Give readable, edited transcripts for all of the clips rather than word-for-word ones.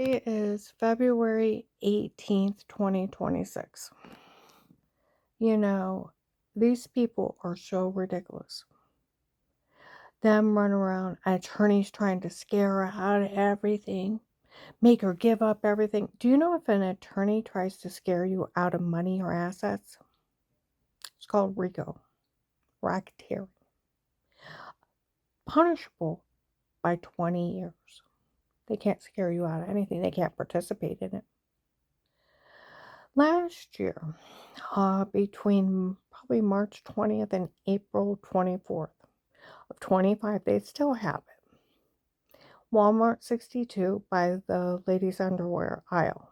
Today is February 18th, 2026. You know, these people are so ridiculous. Them run around, attorneys trying to scare her out of everything, make her give up everything. Do you know if an attorney tries to scare you out of money or assets? It's called RICO, racketeering. Punishable by 20 years. They can't scare you out of anything. They can't participate in it. Last year, between probably March 20th and April 24th of 25, they still have it. Walmart 62 by the ladies' underwear aisle.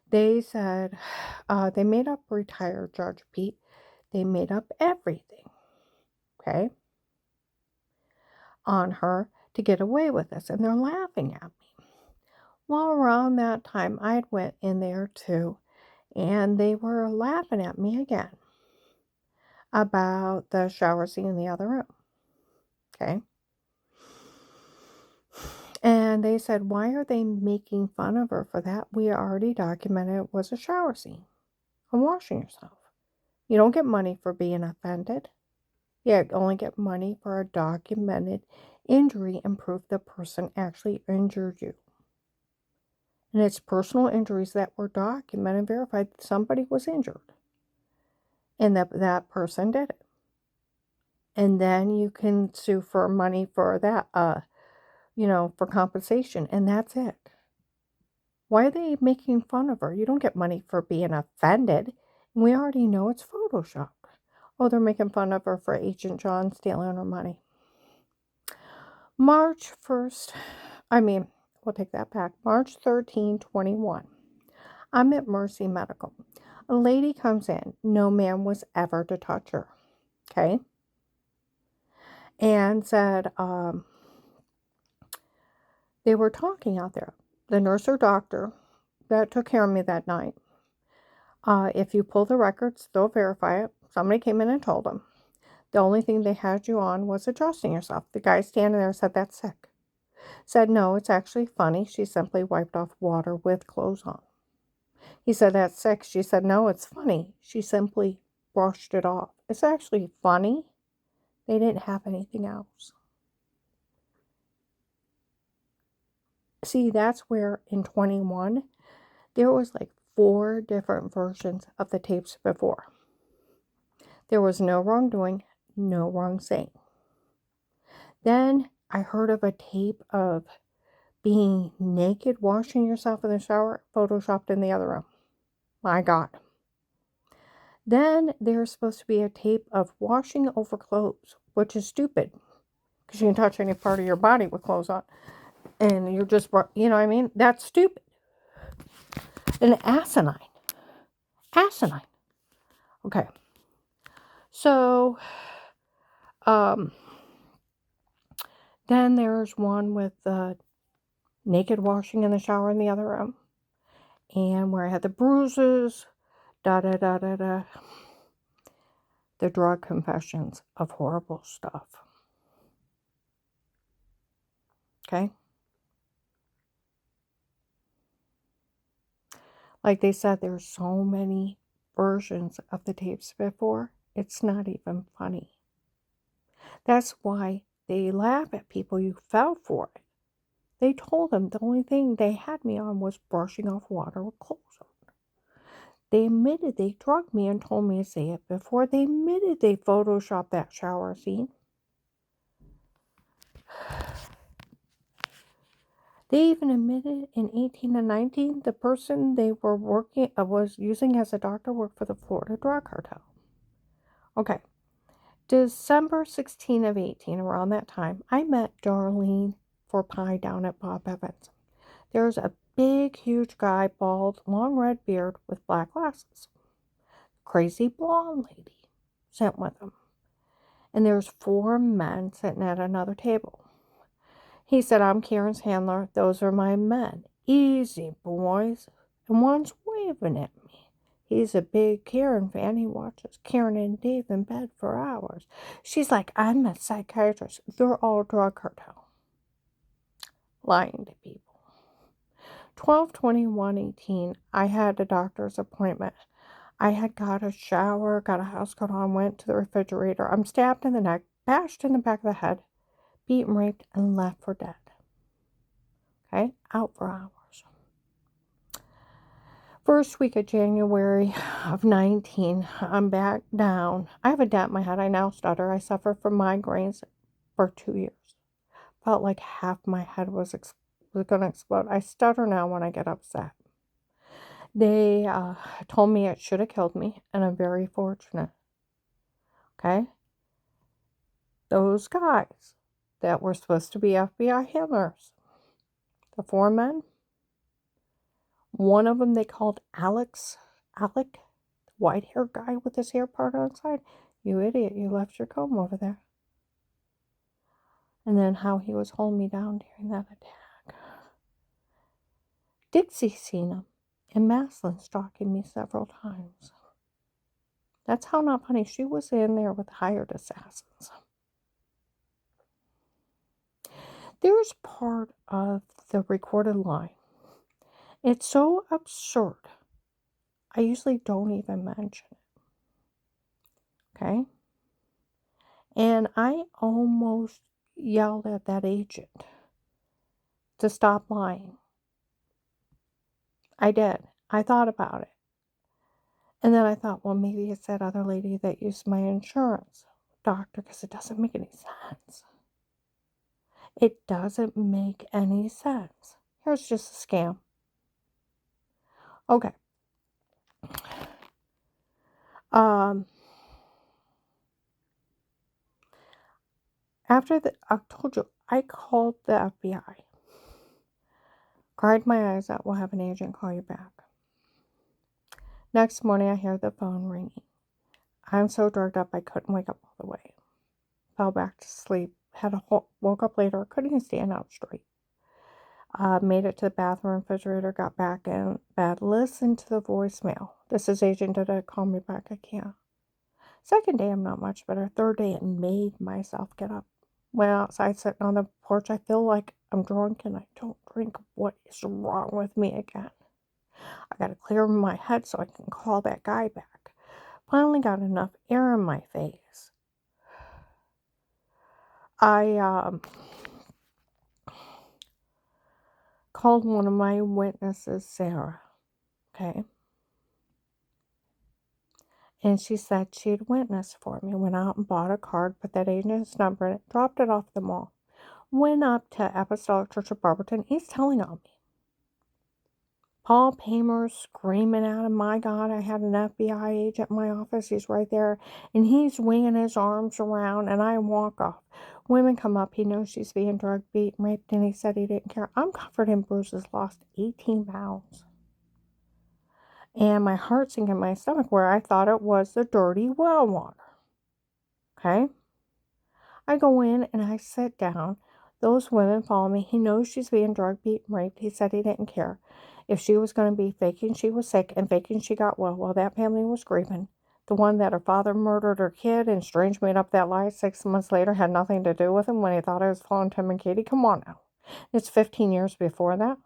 They said they made up retired Judge Pete. They made up everything, okay, on her to get away with this, and they're laughing at me. Well, around that time, I went in there too, and they were laughing at me again about the shower scene in the other room. Okay. And they said, why are they making fun of her for that? We already documented it was a shower scene. I'm washing yourself. You don't get money for being offended. You only get money for a documented injury and proof the person actually injured you. And it's personal injuries that were documented and verified that somebody was injured. And that person did it. And then you can sue for money for that, for compensation, and that's it. Why are they making fun of her? You don't get money for being offended. We already know it's Photoshop. Oh, they're making fun of her for Agent John stealing her money. March 1st, we'll take that back. March 13, 21. I'm at Mercy Medical. A lady comes in. No man was ever to touch her. Okay? And said, they were talking out there. The nurse or doctor that took care of me that night. If you pull the records, they'll verify it. Somebody came in and told them. The only thing they had you on was adjusting yourself. The guy standing there said, that's sick. Said, no, it's actually funny. She simply wiped off water with clothes on. He said, that's sick. She said, no, it's funny. She simply brushed it off. It's actually funny. They didn't have anything else. See, that's where in 21, there was like 4 different versions of the tapes before. There was no wrongdoing, no wrong saying. Then I heard of a tape of being naked, washing yourself in the shower, photoshopped in the other room. My God. Then there's supposed to be a tape of washing over clothes, which is stupid because you can touch any part of your body with clothes on. And you're just, you know what I mean? That's stupid. And asinine. Asinine. Okay. So, then there's one with naked washing in the shower in the other room. And where I had the bruises, the drug confessions of horrible stuff. Okay? Like they said, there's so many versions of the tapes before, it's not even funny. That's why they laugh at people. You fell for it. They told them the only thing they had me on was brushing off water with clothes on. They admitted they drugged me and told me to say it before. They admitted they photoshopped that shower scene. They even admitted in 18 and 19, the person they were was using as a doctor worked for the Florida drug cartel. Okay. December 16 of 18, around that time, I met Darlene for pie down at Bob Evans. There's a big, huge guy, bald, long red beard with black glasses. Crazy blonde lady sat with him. And there's 4 men sitting at another table. He said, I'm Karen's handler. Those are my men. Easy, boys. And one's waving at me. He's a big Karen fan. He watches Karen and Dave in bed for hours. She's like, I'm a psychiatrist. They're all drug cartel. Lying to people. 12/21/18, I had a doctor's appointment. I had got a shower, got a house coat on, went to the refrigerator. I'm stabbed in the neck, bashed in the back of the head, beaten, raped, and left for dead. Okay? Out for hours. First week of January of 19, I'm back down. I have a dent in my head. I now stutter. I suffer from migraines for 2 years. Felt like half my head was going to explode. I stutter now when I get upset. They told me it should have killed me, and I'm very fortunate. Okay? Those guys that were supposed to be FBI handlers, the 4 men, one of them they called Alec, the white-haired guy with his hair part on the side. You idiot, you left your comb over there. And then how he was holding me down during that attack. Dixie seen him and Maslin stalking me several times. That's how not funny. She was in there with hired assassins. There's part of the recorded line. It's so absurd. I usually don't even mention it. Okay? And I almost yelled at that agent to stop lying. I did. I thought about it. And then I thought, well, maybe it's that other lady that used my insurance doctor, because it doesn't make any sense. It doesn't make any sense. Here's just a scam. Okay. After I told you, I called the FBI. Cried my eyes out. We'll have an agent call you back. Next morning, I hear the phone ringing. I'm so drugged up I couldn't wake up all the way. Fell back to sleep. Woke up later. Couldn't even stand up straight. Made it to the bathroom, refrigerator. Got back in bed. Listened to the voicemail. This is Agent Dada. Call me back. I can't. Second day, I'm not much better. Third day, it made myself get up. Went outside, sitting on the porch. I feel like I'm drunk and I don't drink. What is wrong with me again? I got to clear my head so I can call that guy back. Finally got enough air in my face. I called one of my witnesses, Sarah. Okay. And she said she'd witnessed for me. Went out and bought a card, put that agent's number in it, dropped it off the mall. Went up to Apostolic Church of Barberton. He's telling on me. Paul Paymer screaming out, my God, I had an FBI agent in my office. He's right there. And he's winging his arms around, and I walk off. Women come up. He knows she's being drugged, beaten, raped, and he said he didn't care. I'm covered in bruises, lost 18 pounds. And my heart's sinking in my stomach where I thought it was the dirty well water. Okay? I go in and I sit down. Those women follow me. He knows she's being drugged, beaten, raped. He said he didn't care. If she was going to be faking she was sick and faking she got well, that family was grieving. The one that her father murdered her kid and Strange made up that lie 6 months later had nothing to do with him when he thought I was following Tim and Katie. Come on now. It's 15 years before that.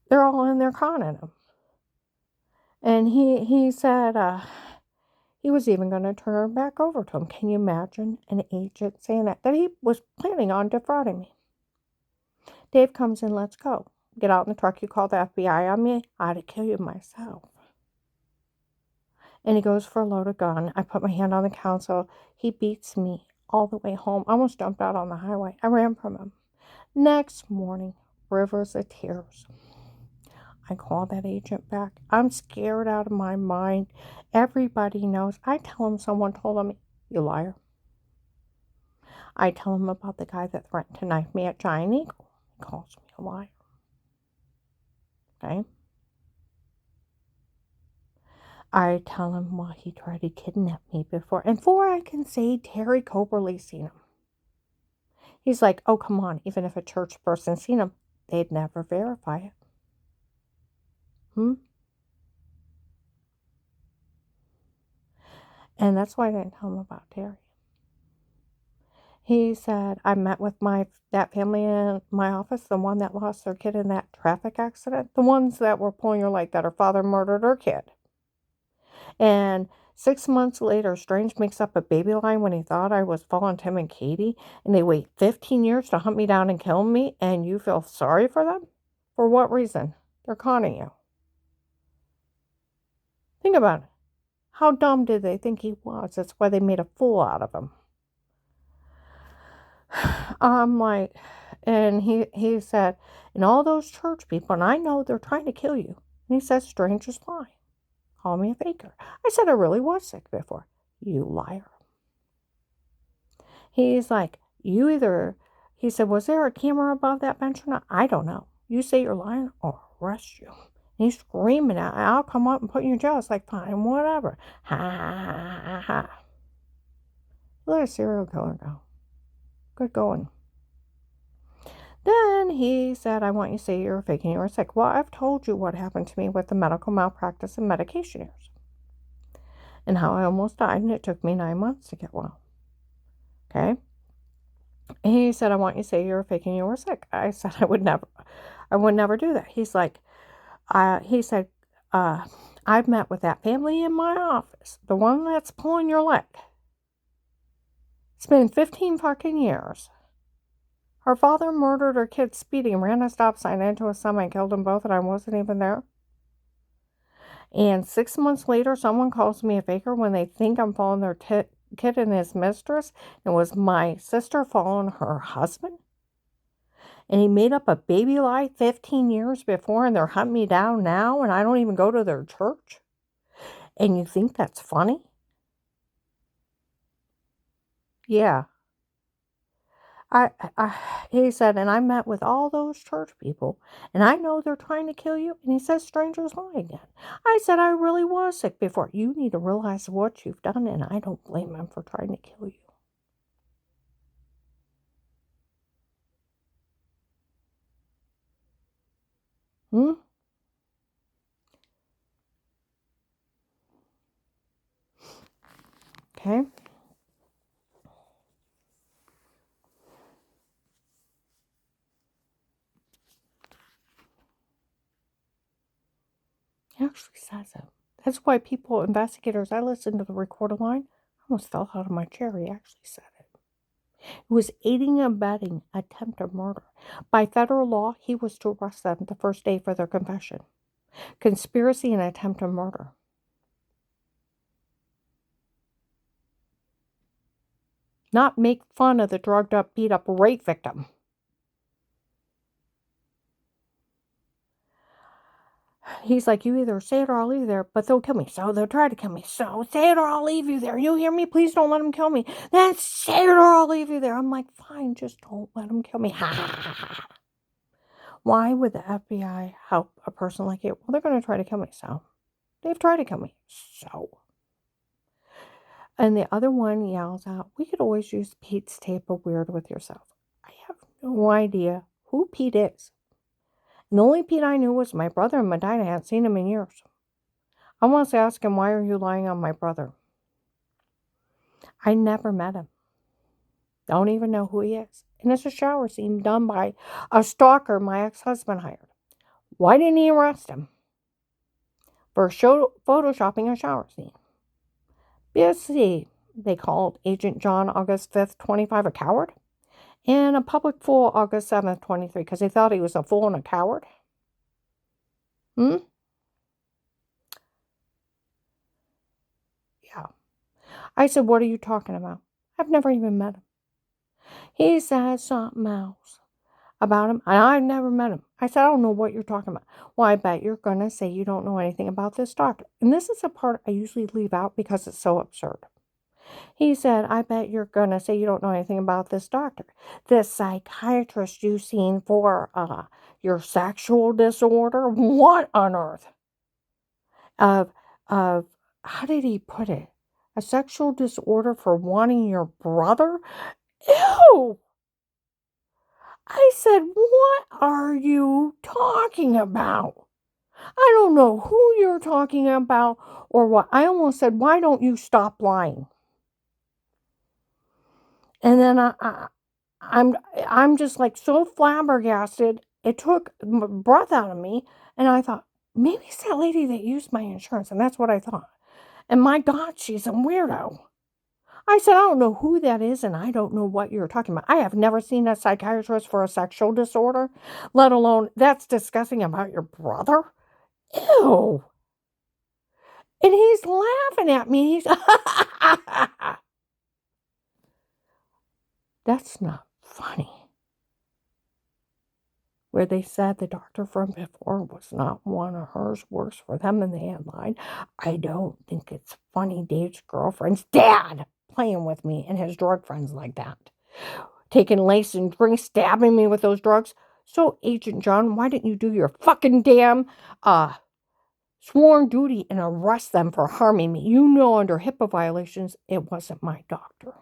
They're all in there conning him. And he said he was even going to turn her back over to him. Can you imagine an agent saying that? That he was planning on defrauding me. Dave comes in, let's go. Get out in the truck, you call the FBI on me. I'd have killed you myself. And he goes for a loaded gun. I put my hand on the console. He beats me all the way home. I almost jumped out on the highway. I ran from him. Next morning, rivers of tears. I call that agent back. I'm scared out of my mind. Everybody knows. I tell him someone told him, you liar. I tell him about the guy that threatened to knife me at Giant Eagle. He calls me a liar. Okay? I tell him why he tried to kidnap me before. And before I can say Terry Coberly seen him. He's like, oh, come on. Even if a church person seen him, they'd never verify it. And that's why I didn't tell him about Terry. He said, I met with that family in my office, the one that lost their kid in that traffic accident, the ones that were pulling your leg that her father murdered her kid. And 6 months later, Strange makes up a baby line when he thought I was following Tim and Katie, and they wait 15 years to hunt me down and kill me, and you feel sorry for them? For what reason? They're conning you. Think about it. How dumb did they think he was? That's why they made a fool out of him. I'm like, and he said, and all those church people, and I know they're trying to kill you. And he says, strangers lie. Call me a faker. I said I really was sick before. You liar. He's like, he said, was there a camera above that bench or not? I don't know. You say you're lying, I'll arrest you. And he's screaming at me, I'll come up and put you in jail. It's like, fine, whatever. Ha, ha, ha, ha. Let a serial killer go. Good going. Then he said, I want you to say you're faking you were sick. Well, I've told you what happened to me with the medical malpractice and medication errors. And how I almost died, and it took me 9 months to get well. Okay? And he said, I want you to say you're faking you were sick. I said, I would never do that. He's like, he said, I've met with that family in my office, the one that's pulling your leg. It's been 15 fucking years. Her father murdered her kid speeding, ran a stop sign into a semi, killed them both, and I wasn't even there. And 6 months later, someone calls me a faker when they think I'm following their kid and his mistress. It was my sister following her husband. And he made up a baby lie 15 years before, and they're hunting me down now, and I don't even go to their church. And you think that's funny? Yeah. He said, and I met with all those church people, and I know they're trying to kill you. And he says, strangers lie again. I said, I really was sick before. You need to realize what you've done, and I don't blame him for trying to kill you. Okay. He actually says it. That's why investigators, I listened to the recorder line. I almost fell out of my chair. He actually said it. It was aiding and abetting attempted murder. By federal law, he was to arrest them the first day for their confession. Conspiracy and attempted murder. Not make fun of the drugged up, beat up rape victim. He's like, you either say it or I'll leave you there, but they'll kill me. So they'll try to kill me. So say it or I'll leave you there. You hear me? Please don't let them kill me. Then say it or I'll leave you there. I'm like, fine, just don't let them kill me. Ha ha ha ha. Why would the FBI help a person like you? Well, they're going to try to kill me, so. They've tried to kill me, so. And the other one yells out, we could always use Pete's tape of Weird With Yourself. I have no idea who Pete is. And the only Pete I knew was my brother in Medina. I hadn't seen him in years. I want to ask him, why are you lying on my brother? I never met him. Don't even know who he is. And it's a shower scene done by a stalker my ex-husband hired. Why didn't he arrest him? For photoshopping a shower scene. BSC, they called Agent John August 5th, 25 a coward. And a public fool August 7th, 23, because they thought he was a fool and a coward. Yeah. I said, what are you talking about? I've never even met him. He said something else about him, and I've never met him. I said, I don't know what you're talking about. Well, I bet you're going to say you don't know anything about this doctor. And this is a part I usually leave out because it's so absurd. He said, I bet you're going to say you don't know anything about this doctor. This psychiatrist you've seen for your sexual disorder? What on earth? Of, how did he put it? A sexual disorder for wanting your brother? Ew! I said, what are you talking about? I don't know who you're talking about or what. I almost said, why don't you stop lying? And then I'm just like so flabbergasted. It took breath out of me, and I thought maybe it's that lady that used my insurance, and that's what I thought. And my God, she's a weirdo. I said, I don't know who that is, and I don't know what you're talking about. I have never seen a psychiatrist for a sexual disorder, let alone that's discussing about your brother. Ew. And he's laughing at me. He's that's not funny. Where they said the doctor from before was not one of hers, works for them, and they had lied. I don't think it's funny Dave's girlfriend's dad playing with me and his drug friends like that. Taking lace and drinks, stabbing me with those drugs. So, Agent John, why didn't you do your fucking damn sworn duty and arrest them for harming me? You know under HIPAA violations, it wasn't my doctor.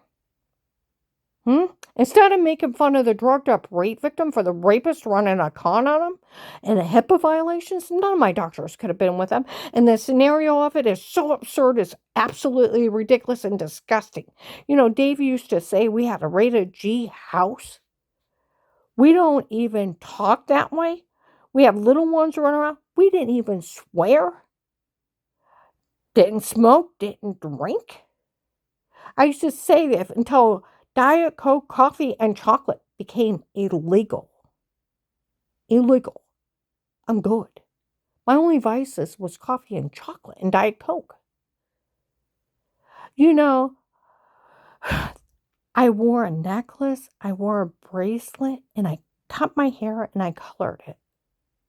Instead of making fun of the drugged up rape victim for the rapist running a con on him and the HIPAA violations, none of my doctors could have been with him. And the scenario of it is so absurd, it's absolutely ridiculous and disgusting. You know, Dave used to say we had a rated G house. We don't even talk that way. We have little ones running around. We didn't even swear. Didn't smoke, didn't drink. I used to say that until Diet Coke, coffee, and chocolate became illegal. Illegal. I'm good. My only vices was coffee and chocolate and Diet Coke. You know, I wore a necklace, I wore a bracelet, and I cut my hair and I colored it.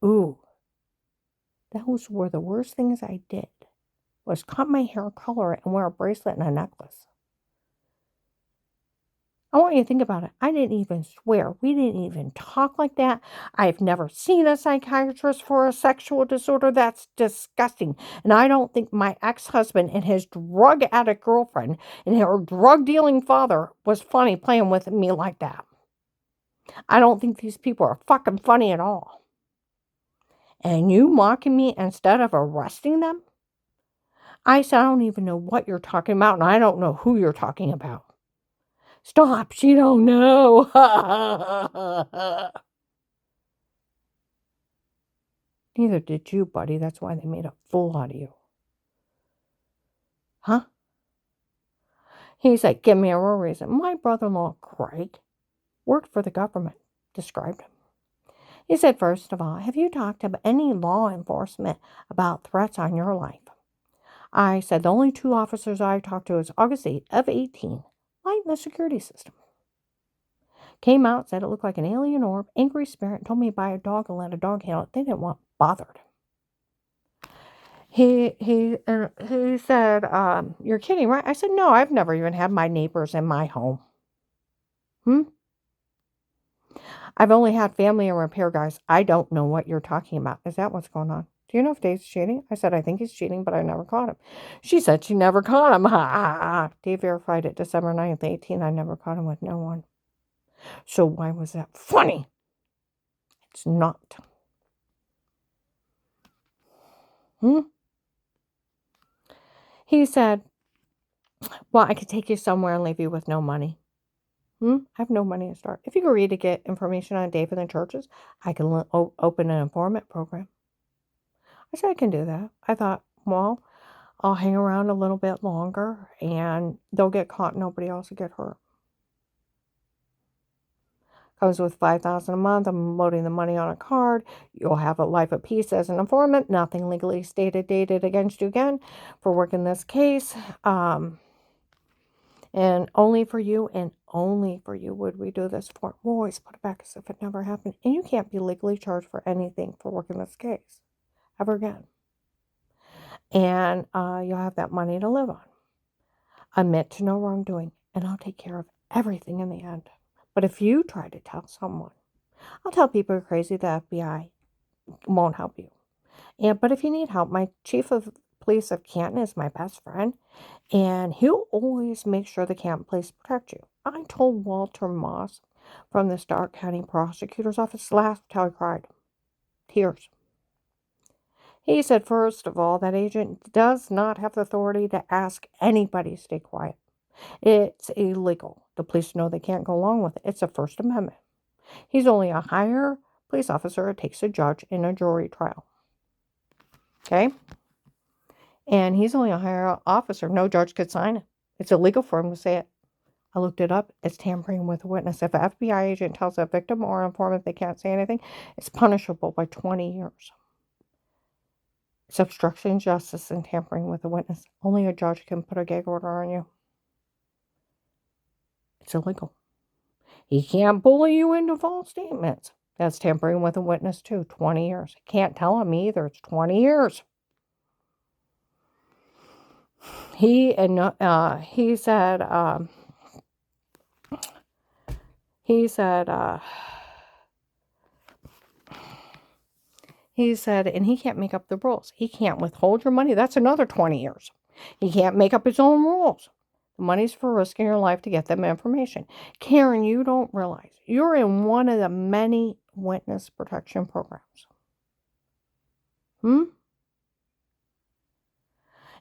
Ooh, those were the worst things I did, was cut my hair, color it, and wear a bracelet and a necklace. I want you to think about it. I didn't even swear. We didn't even talk like that. I've never seen a psychiatrist for a sexual disorder. That's disgusting. And I don't think my ex-husband and his drug addict girlfriend and her drug dealing father was funny playing with me like that. I don't think these people are fucking funny at all. And you mocking me instead of arresting them? I said, I don't even know what you're talking about, and I don't know who you're talking about. Stop, she don't know. Neither did you, buddy. That's why they made a fool out of you. Huh? He's like, give me a real reason. My brother-in-law, Craig, worked for the government, described him. He said, first of all, have you talked to any law enforcement about threats on your life? I said, the only 2 officers I talked to is August 8th of 18, lighting the security system. Came out, said it looked like an alien orb, angry spirit, told me to buy a dog and let a dog handle it. They didn't want bothered. He said, you're kidding, right? I said, no, I've never even had my neighbors in my home. I've only had family and repair guys. I don't know what you're talking about. Is that what's going on? Do you know if Dave's cheating? I said, I think he's cheating, but I never caught him. She said she never caught him. Ha, ha, ha. Dave verified it December 9th, 18. I never caught him with no one. So why was that funny? It's not. He said, well, I could take you somewhere and leave you with no money. I have no money to start. If you agree to get information on Dave and the churches, I can open an informant program. I said, I can do that. I thought, well, I'll hang around a little bit longer and they'll get caught. Nobody else will get hurt. Comes with $5,000 a month. I'm loading the money on a card. You'll have a life of peace as an informant. Nothing legally dated against you again for working this case. And only for you would we do this for. We'll always put it back as if it never happened. And you can't be legally charged for anything for working this case ever again. And you'll have that money to live on. Admit to no wrongdoing, and I'll take care of everything in the end. But if you try to tell someone, I'll tell people you're crazy, the FBI won't help you. But if you need help, my chief of police of Canton is my best friend, and he'll always make sure the Canton police protect you. I told Walter Moss from the Stark County Prosecutor's Office laughed till he cried. Tears. He said, first of all, that agent does not have the authority to ask anybody to stay quiet. It's illegal. The police know they can't go along with it. It's a First Amendment. He's only a higher police officer. It takes a judge in a jury trial. Okay? And he's only a higher officer. No judge could sign it. It's illegal for him to say it. I looked it up. It's tampering with a witness. If an FBI agent tells a victim or informant they can't say anything, it's punishable by 20 years. It's obstruction of justice and tampering with a witness. Only a judge can put a gag order on you. It's illegal. He can't bully you into false statements. That's tampering with a witness too. 20 years. Can't tell him either. It's 20 years. He said and he can't make up the rules. He can't withhold your money. That's another 20 years. He can't make up his own rules. The money's for risking your life to get them information. Karen, you don't realize you're in one of the many witness protection programs.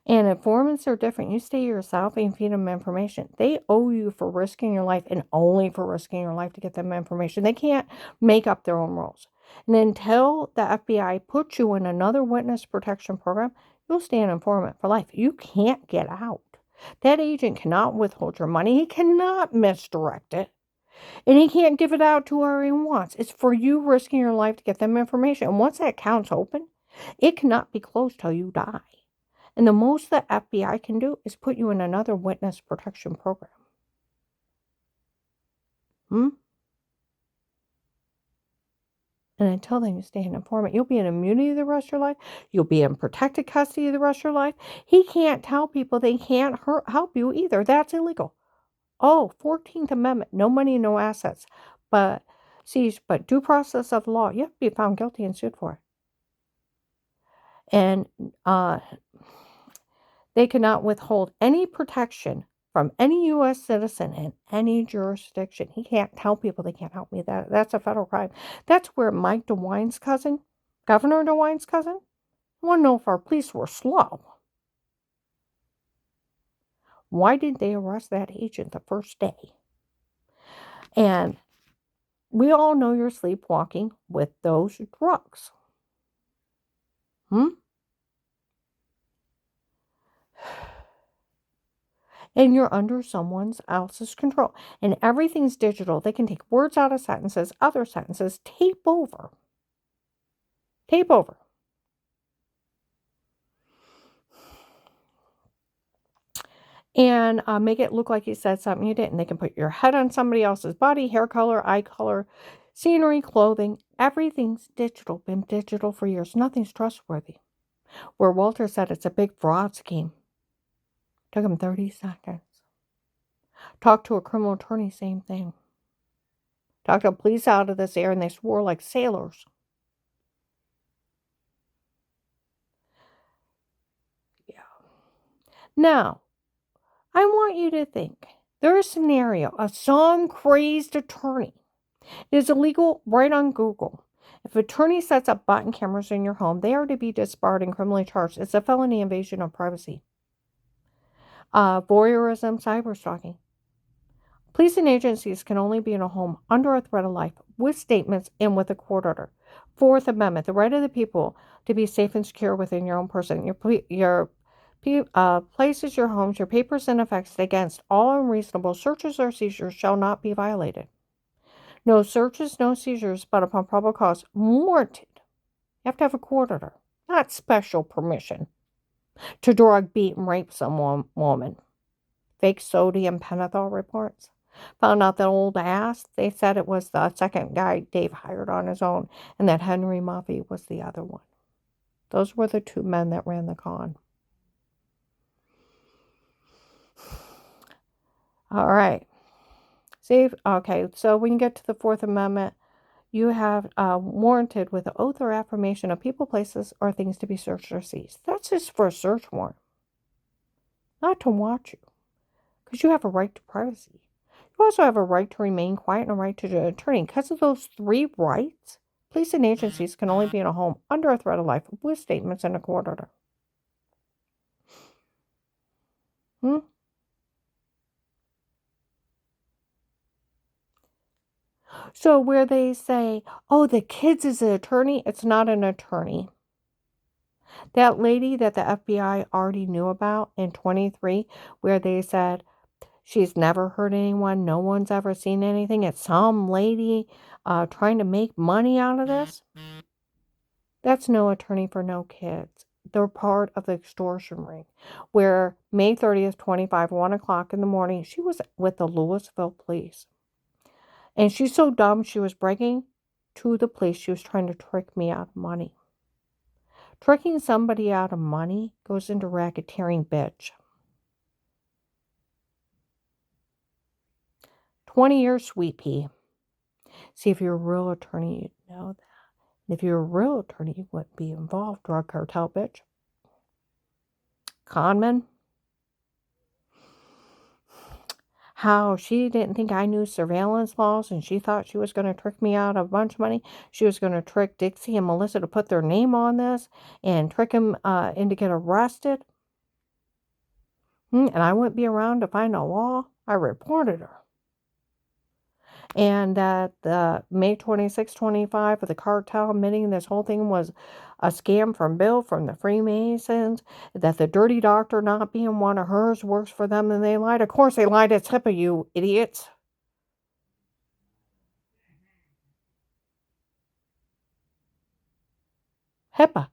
And informants are different. You stay yourself and feed them information. They owe you for risking your life and only for risking your life to get them information. They can't make up their own rules. And until the FBI puts you in another witness protection program, you'll stay an informant for life. You can't get out. That agent cannot withhold your money. He cannot misdirect it. And he can't give it out to whoever he wants. It's for you risking your life to get them information. And once that account's open, it cannot be closed till you die. And the most the FBI can do is put you in another witness protection program. And until then, you stay an informant. You'll be in immunity the rest of your life. You'll be in protected custody the rest of your life. He can't tell people they can't help you either. That's illegal. 14th Amendment, no money, no assets. But due process of law, you have to be found guilty and sued for it. And they cannot withhold any protection from any U.S. citizen in any jurisdiction. He can't tell people they can't help me. That's a federal crime. That's where Mike DeWine's cousin, Governor DeWine's cousin, want to know if our police were slow. Why didn't they arrest that agent the first day? And we all know you're sleepwalking with those drugs. And you're under someone else's control. And everything's digital. They can take words out of sentences, other sentences, tape over. And make it look like you said something you didn't. They can put your head on somebody else's body, hair color, eye color, scenery, clothing. Everything's digital. Been digital for years. Nothing's trustworthy. Where Walter said it's a big fraud scheme. Took him 30 seconds. Talked to a criminal attorney, same thing. Talked to police out of this air and they swore like sailors. Yeah. Now, I want you to think. There's a scenario of some crazed attorney. It is illegal right on Google. If an attorney sets up button cameras in your home, they are to be disbarred and criminally charged. It's a felony invasion of privacy. Voyeurism, cyberstalking. Police and agencies can only be in a home under a threat of life with statements and with a court order. Fourth Amendment, the right of the people to be safe and secure within your own person. Your places, your homes, your papers, and effects against all unreasonable searches or seizures shall not be violated. No searches, no seizures, but upon probable cause warranted. You have to have a court order, not special permission to drug, beat, and rape some woman. Fake sodium pentothal reports. Found out that old ass, they said it was the second guy Dave hired on his own, and that Henry Muffy was the other one. Those were the two men that ran the con. All right. Okay, so when you get to the Fourth Amendment, you have warranted with the oath or affirmation of people, places, or things to be searched or seized. That's just for a search warrant, not to watch you, because you have a right to privacy. You also have a right to remain quiet and a right to an attorney. Because of those three rights, police and agencies can only be in a home under a threat of life with statements and a court order. So where they say, oh, the kid's is an attorney, it's not an attorney. That lady that the FBI already knew about in 23, where they said she's never hurt anyone, no one's ever seen anything, it's some lady trying to make money out of this. That's no attorney for no kids. They're part of the extortion ring. Where May 30th, 25, 1 o'clock in the morning, she was with the Louisville police. And she's so dumb, she was bragging to the police she was trying to trick me out of money. Tricking somebody out of money goes into racketeering, bitch. 20 years, sweet pea. See, if you're a real attorney, you'd know that. And if you're a real attorney, you wouldn't be involved. Drug cartel, bitch. Conman. How she didn't think I knew surveillance laws and she thought she was going to trick me out of a bunch of money. She was going to trick Dixie and Melissa to put their name on this and trick them into get arrested. And I wouldn't be around to find a law. I reported her. And that the May 26, 25, the cartel admitting this whole thing was a scam from Bill from the Freemasons, that the dirty doctor not being one of hers works for them, and they lied. Of course they lied. It's HIPAA, you idiots. HIPAA.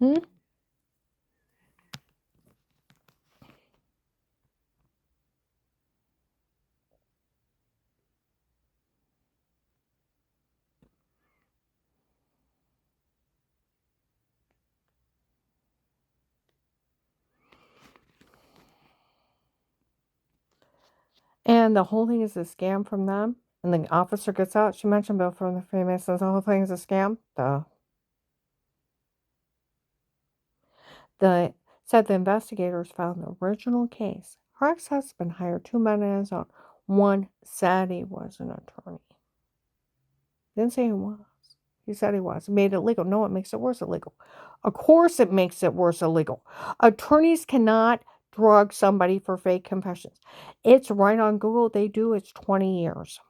Hmm? And the whole thing is a scam from them. And the officer gets out. She mentioned Bill from the Freemasons. The whole thing is a scam. Said the investigators found the original case. Her ex-husband hired 2 men on his own. One said he was an attorney. Didn't say he was. He said he was. Made it legal. No, it makes it worse illegal. Of course it makes it worse illegal. Attorneys cannot drug somebody for fake confessions. It's right on Google. They do. It's 20 years.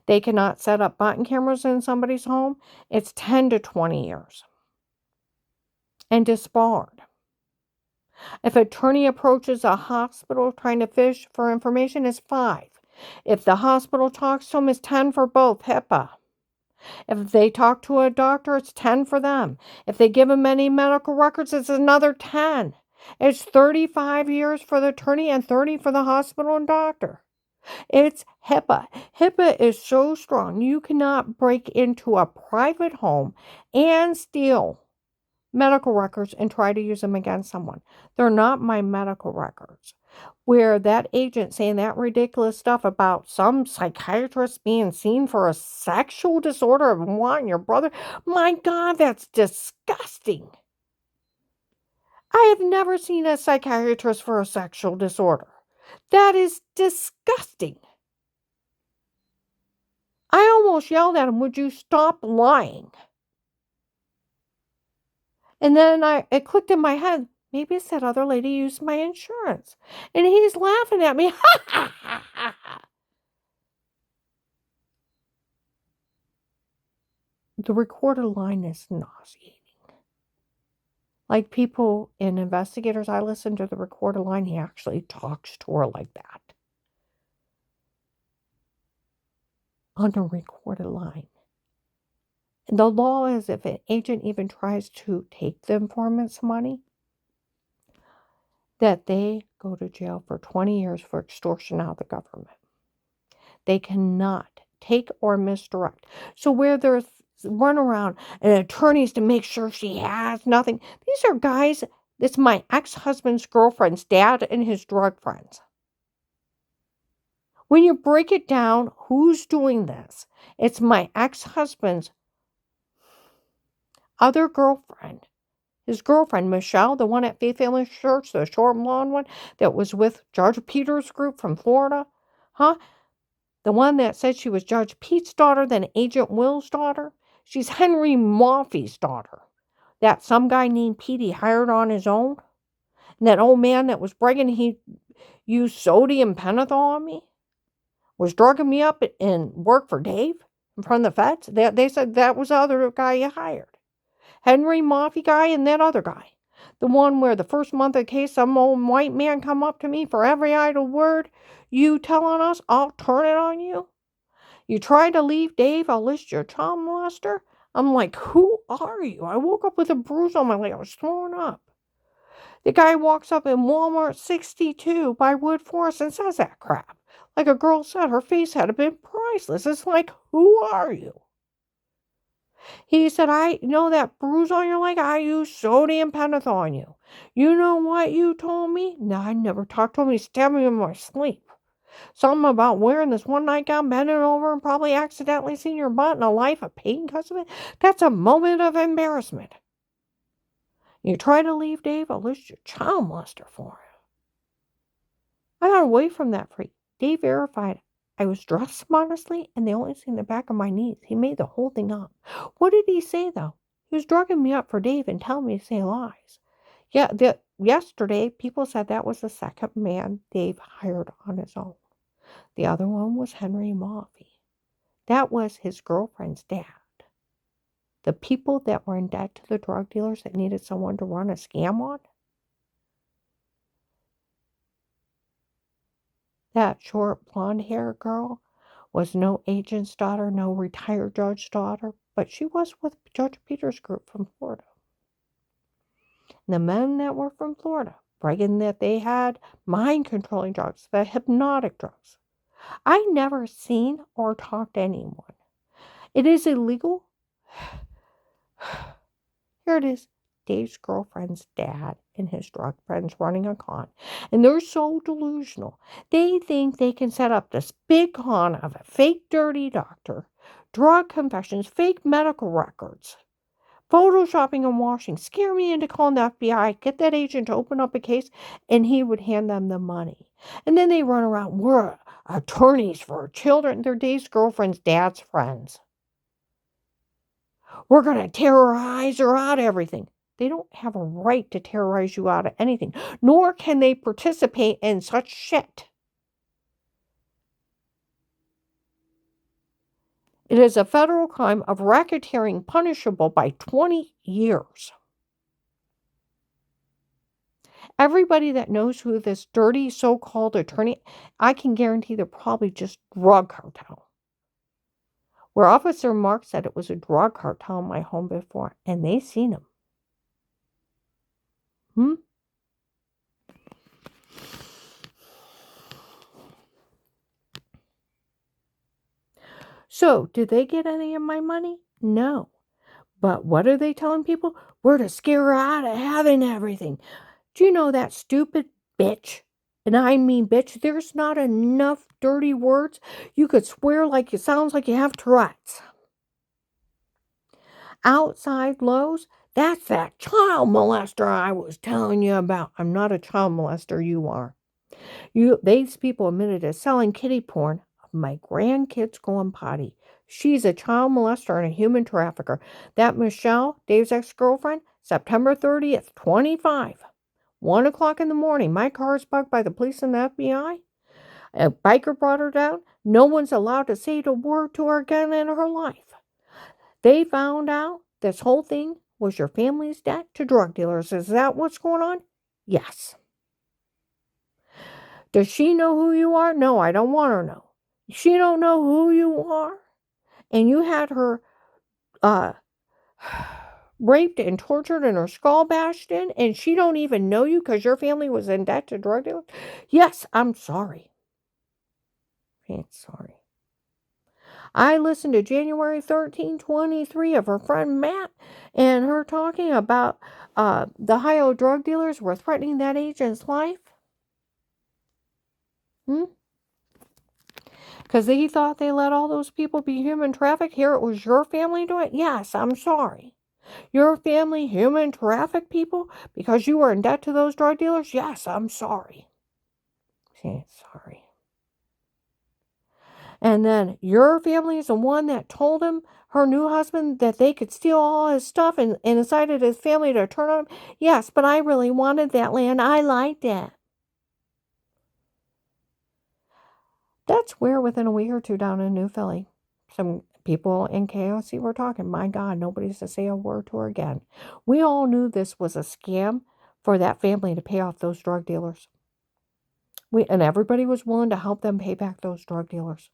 They cannot set up button cameras in somebody's home. It's 10 to 20 years. And disbarred. If an attorney approaches a hospital trying to fish for information, it's 5. If the hospital talks to them, it's 10 for both. HIPAA. If they talk to a doctor, it's 10 for them. If they give them any medical records, it's another 10. It's 35 years for the attorney and 30 for the hospital and doctor. It's HIPAA. HIPAA is so strong, you cannot break into a private home and steal medical records and try to use them against someone. They're not my medical records. Where that agent saying that ridiculous stuff about some psychiatrist being seen for a sexual disorder of wanting your brother, my God, that's disgusting. I have never seen a psychiatrist for a sexual disorder. That is disgusting. I almost yelled at him, would you stop lying? And then it clicked in my head, maybe it's that other lady used my insurance. And he's laughing at me. The recorded line is nauseating. Like people and investigators, I listen to the recorded line. He actually talks to her like that. On a recorded line. And the law is if an agent even tries to take the informant's money, that they go to jail for 20 years for extortion out of the government. They cannot take or misdirect. So where there's run around and attorneys to make sure she has nothing. These are guys, it's my ex-husband's girlfriend's dad and his drug friends. When you break it down, who's doing this? It's my ex-husband's other girlfriend. His girlfriend, Michelle, the one at Faith Family Church, the short blonde one that was with Judge Peter's group from Florida. Huh? The one that said she was Judge Pete's daughter, then Agent Will's daughter. She's Henry Maffey's daughter. that some guy named Petey hired on his own? And that old man that was bragging he used sodium pentothal on me? Was drugging me up and worked for Dave in front of the feds? They said that was the other guy you hired. Henry Moffey guy and that other guy. The one where the first month of the case, some old white man come up to me for every idle word you telling us, I'll turn it on you. You try to leave Dave, I'll list you a child molester. I'm like, who are you? I woke up with a bruise on my leg. I was thrown up. The guy walks up in Walmart 62 by Wood Forest and says that crap. Like a girl said, her face had been priceless. It's like, who are you? He said, I know that bruise on your leg, I used sodium pentothal on you. You know what you told me? No, I never talked to me. He stabbed me in my sleep. Something about wearing this one nightgown, bending over, and probably accidentally seeing your butt in a life of pain because of it. That's a moment of embarrassment. You try to leave Dave, I'll list your child molester for him. I got away from that freak. Dave verified I was dressed modestly, and they only seen the back of my knees. He made the whole thing up. What did he say, though? He was drugging me up for Dave and telling me to say lies. Yeah, yesterday, people said that was the second man Dave hired on his own. The other one was Henry Moffey. That was his girlfriend's dad. The people that were in debt to the drug dealers that needed someone to run a scam on. That short blonde-haired girl was no agent's daughter, no retired judge's daughter, but she was with Judge Peters' group from Florida. And the men that were from Florida, bragging that they had mind-controlling drugs, the hypnotic drugs. I never seen or talked to anyone. It is illegal. Here it is. Dave's girlfriend's dad and his drug friends running a con. And they're so delusional. They think they can set up this big con of a fake dirty doctor, drug confessions, fake medical records, photoshopping and washing, scare me into calling the FBI, get that agent to open up a case, and he would hand them the money. And then they run around, we're attorneys for children. They're Dave's girlfriend's dad's friends. We're going to terrorize her out of everything. They don't have a right to terrorize you out of anything, nor can they participate in such shit. It is a federal crime of racketeering punishable by 20 years. Everybody that knows who this dirty so-called attorney, I can guarantee they're probably just drug cartel. Where Officer Mark said it was a drug cartel in my home before, and they seen him. So, did they get any of my money? No. But what are they telling people? We're to scare her out of having everything. Do you know that stupid bitch? And I mean bitch, there's not enough dirty words. You could swear like it sounds like you have Tourette's. Outside Lowe's, that's that child molester I was telling you about. I'm not a child molester, you are. These people admitted to selling kiddie porn of my grandkids going potty. She's a child molester and a human trafficker. That Michelle, Dave's ex-girlfriend, September 30th, 25. 1 o'clock in the morning. My car is bugged by the police and the FBI. A biker brought her down. No one's allowed to say a word to her again in her life. They found out this whole thing was your family's debt to drug dealers. Is that what's going on? Yes. Does she know who you are? No, I don't want her to know. She don't know who you are. And you had her raped and tortured and her skull bashed in, and she don't even know you because your family was in debt to drug dealers? Yes, I'm sorry. I'm sorry. I listened to January 13/23 of her friend Matt and her talking about the Ohio drug dealers were threatening that agent's life. Because he thought they let all those people be human trafficked. Here it was your family doing it? Yes, I'm sorry. Your family human trafficked people because you were in debt to those drug dealers? Yes, I'm sorry. Sorry. And then your family is the one that told her new husband, that they could steal all his stuff and incited his family to turn on him? Yes, but I really wanted that land. I liked it. That's where within a week or two down in New Philly, some people in KOC were talking. My God, nobody's to say a word to her again. We all knew this was a scam for that family to pay off those drug dealers. And everybody was willing to help them pay back those drug dealers.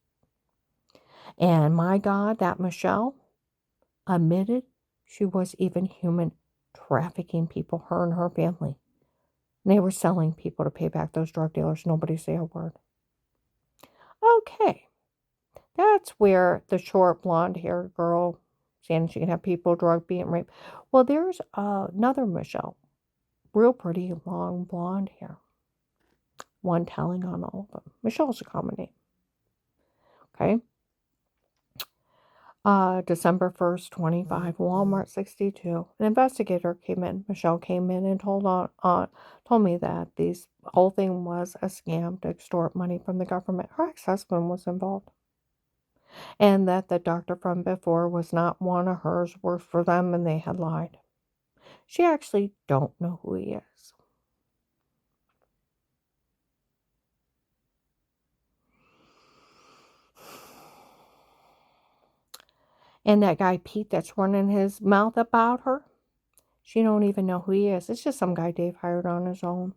And my God, that Michelle admitted she was even human trafficking people, her and her family. And they were selling people to pay back those drug dealers. Nobody say a word. Okay. That's where the short blonde-haired girl saying she can have people drugged, beaten, raped. Well, there's another Michelle. Real pretty, long blonde hair. One telling on all of them. Michelle's a common name. Okay. December 1st, 25, Walmart 62. An investigator came in. Michelle came in and told me that this whole thing was a scam to extort money from the government. Her ex-husband was involved. And that the doctor from before was not one of hers, worked for them, and they had lied. She actually don't know who he is. And that guy Pete that's running his mouth about her, she don't even know who he is. It's just some guy Dave hired on his own.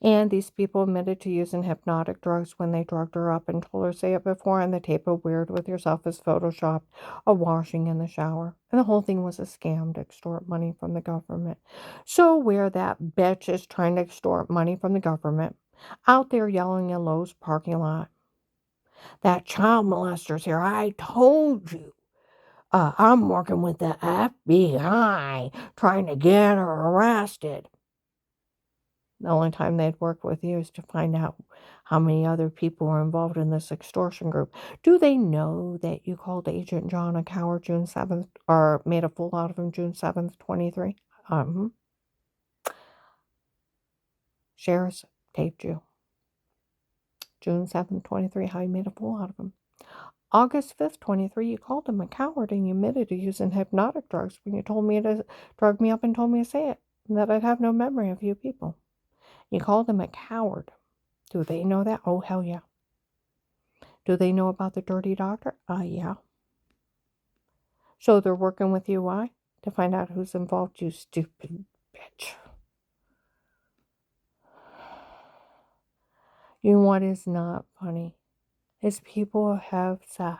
And these people admitted to using hypnotic drugs when they drugged her up and told her, say it before on the tape of Weird with Yourself is photoshopped, a washing in the shower. And the whole thing was a scam to extort money from the government. So where that bitch is trying to extort money from the government, out there yelling in Lowe's parking lot, that child molester's here. I told you. I'm working with the FBI trying to get her arrested. The only time they'd work with you is to find out how many other people are involved in this extortion group. Do they know that you called Agent John a coward June 7th, or made a fool out of him June 7th, 23? Sheriff's taped you. June 7th, 23, how you made a fool out of him. August 5th, 23, you called him a coward and you admitted to using hypnotic drugs when you told me to drug me up and told me to say it, and that I'd have no memory of you people. You called him a coward. Do they know that? Oh, hell yeah. Do they know about the dirty doctor? Yeah. So they're working with you. Why? To find out who's involved, you stupid bitch. You know what is not funny? Is people have said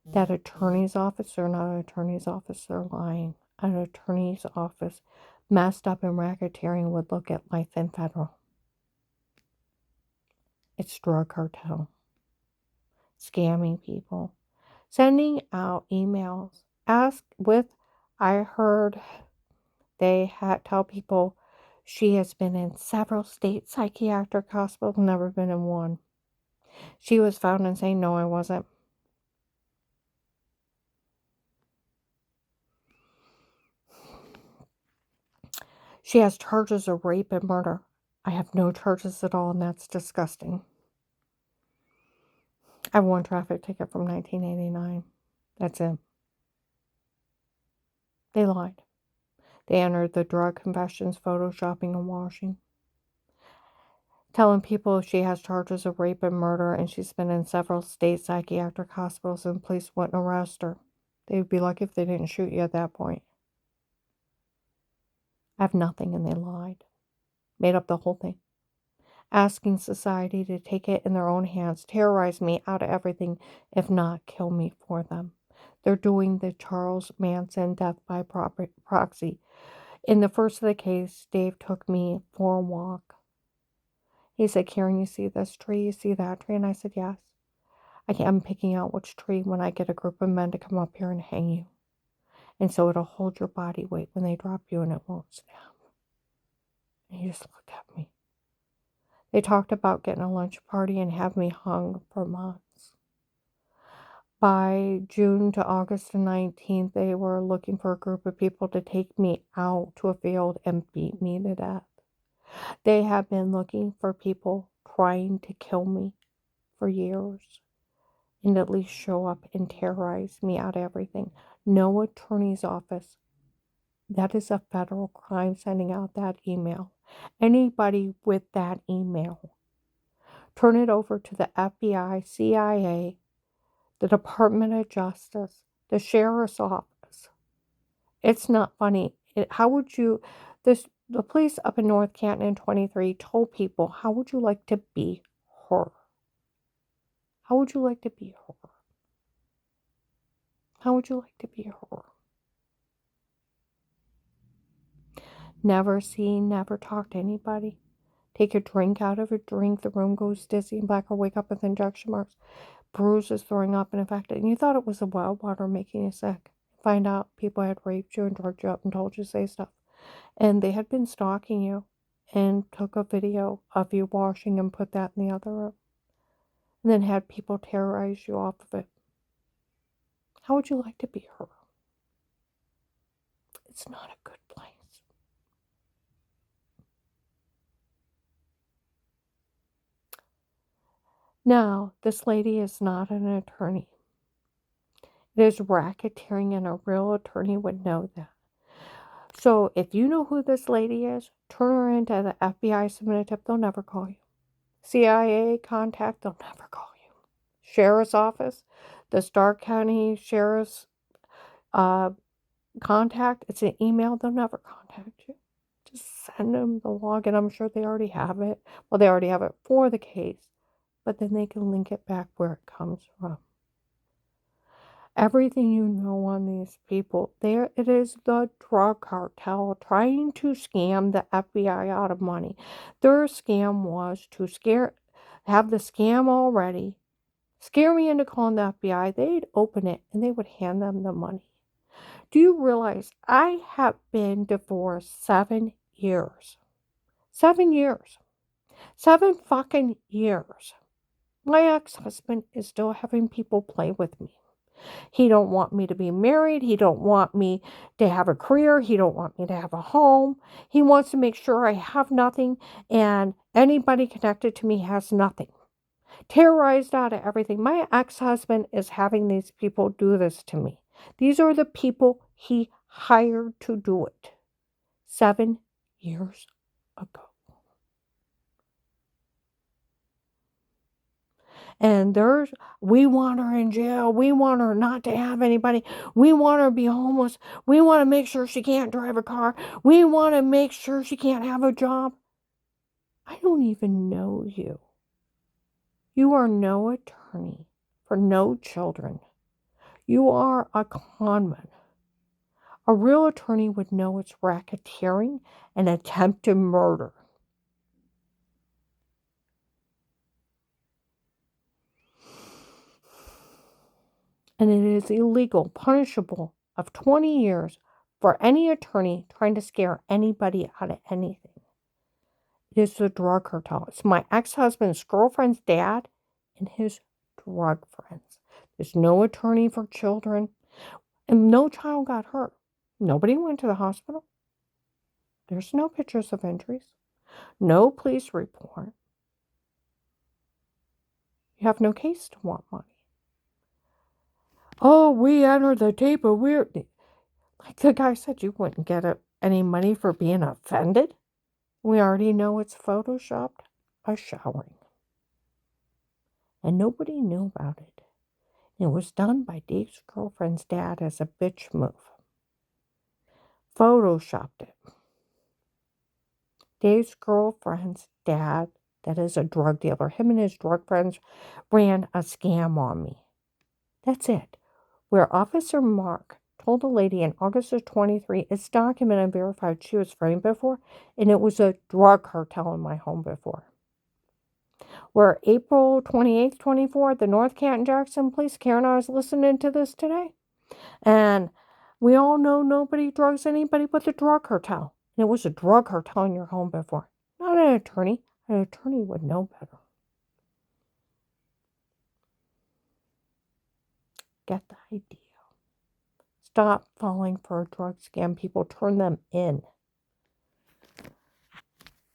that attorney's office, or not an attorney's office, they're lying. An attorney's office messed up and racketeering would look at life in federal. It's drug cartel. Scamming people. Sending out emails. I heard they tell people she has been in several state psychiatric hospitals, never been in one. She was found and saying, no, I wasn't. She has charges of rape and murder. I have no charges at all, and that's disgusting. I have one traffic ticket from 1989. That's it. They lied. They entered the drug confessions, photoshopping and washing. Telling people she has charges of rape and murder and she's been in several state psychiatric hospitals and police wouldn't arrest her. They'd be lucky if they didn't shoot you at that point. I have nothing, and they lied. Made up the whole thing. Asking society to take it in their own hands, terrorize me out of everything, if not kill me for them. They're doing the Charles Manson death by proxy. In the first of the case, Dave took me for a walk. He said, Karen, you see this tree? You see that tree? And I said, yes. I'm picking out which tree when I get a group of men to come up here and hang you. And so it'll hold your body weight when they drop you and it won't snap. And he just looked at me. They talked about getting a lunch party and have me hung for months. By June to August 19th, they were looking for a group of people to take me out to a field and beat me to death. They have been looking for people trying to kill me for years and at least show up and terrorize me out of everything. No attorney's office. That is a federal crime, sending out that email. Anybody with that email, turn it over to the FBI, CIA, the Department of Justice, the Sheriff's Office. It's not funny. How would you, the police up in North Canton in 23 told people, how would you like to be her? How would you like to be her? How would you like to be her? Never see, never talk to anybody. Take a drink out of a drink, the room goes dizzy and black, or wake up with injection marks, bruises, throwing up, and infected. And you thought it was the well water making you sick. Find out people had raped you and drugged you up and told you to say stuff. And they had been stalking you and took a video of you washing and put that in the other room. And then had people terrorize you off of it. How would you like to be her? It's not a good place. Now, this lady is not an attorney. It is racketeering, and a real attorney would know that. So if you know who this lady is, turn her into the FBI, submit a tip, they'll never call you. CIA contact, they'll never call you. Sheriff's Office, the Stark County Sheriff's contact, it's an email, they'll never contact you. Just send them the log, and I'm sure they already have it. Well, they already have it for the case, but then they can link it back where it comes from. Everything you know on these people, there it is, the drug cartel trying to scam the FBI out of money. Their scam was to have the scam already, scare me into calling the FBI. They'd open it and they would hand them the money. Do you realize I have been divorced 7 years? 7 years. 7 fucking years. My ex-husband is still having people play with me. He don't want me to be married. He don't want me to have a career. He don't want me to have a home. He wants to make sure I have nothing and anybody connected to me has nothing. Terrorized out of everything. My ex-husband is having these people do this to me. These are the people he hired to do it 7 years ago. And we want her in jail. We want her not to have anybody. We want her to be homeless. We want to make sure she can't drive a car. We want to make sure she can't have a job. I don't even know you. You are no attorney for no children. You are a conman. A real attorney would know it's racketeering and attempted murder. And it is illegal, punishable of 20 years for any attorney trying to scare anybody out of anything. It is the drug cartel. It's my ex-husband's girlfriend's dad and his drug friends. There's no attorney for children, and no child got hurt. Nobody went to the hospital. There's no pictures of injuries. No police report. You have no case to want money. Oh, we entered the tape, but like the guy said, you wouldn't get any money for being offended. We already know it's photoshopped, a showering. And nobody knew about it. It was done by Dave's girlfriend's dad as a bitch move. Photoshopped it. Dave's girlfriend's dad, that is a drug dealer, him and his drug friends ran a scam on me. That's it. Where Officer Mark told a lady in August of 23, it's documented and verified she was framed before, and it was a drug cartel in my home before. Where April 28th, 24, the North Canton Jackson Police, Karen, I was listening to this today, and we all know nobody drugs anybody but the drug cartel. And it was a drug cartel in your home before. Not an attorney. An attorney would know better. Get the idea. Stop falling for a drug scam. People turn them in.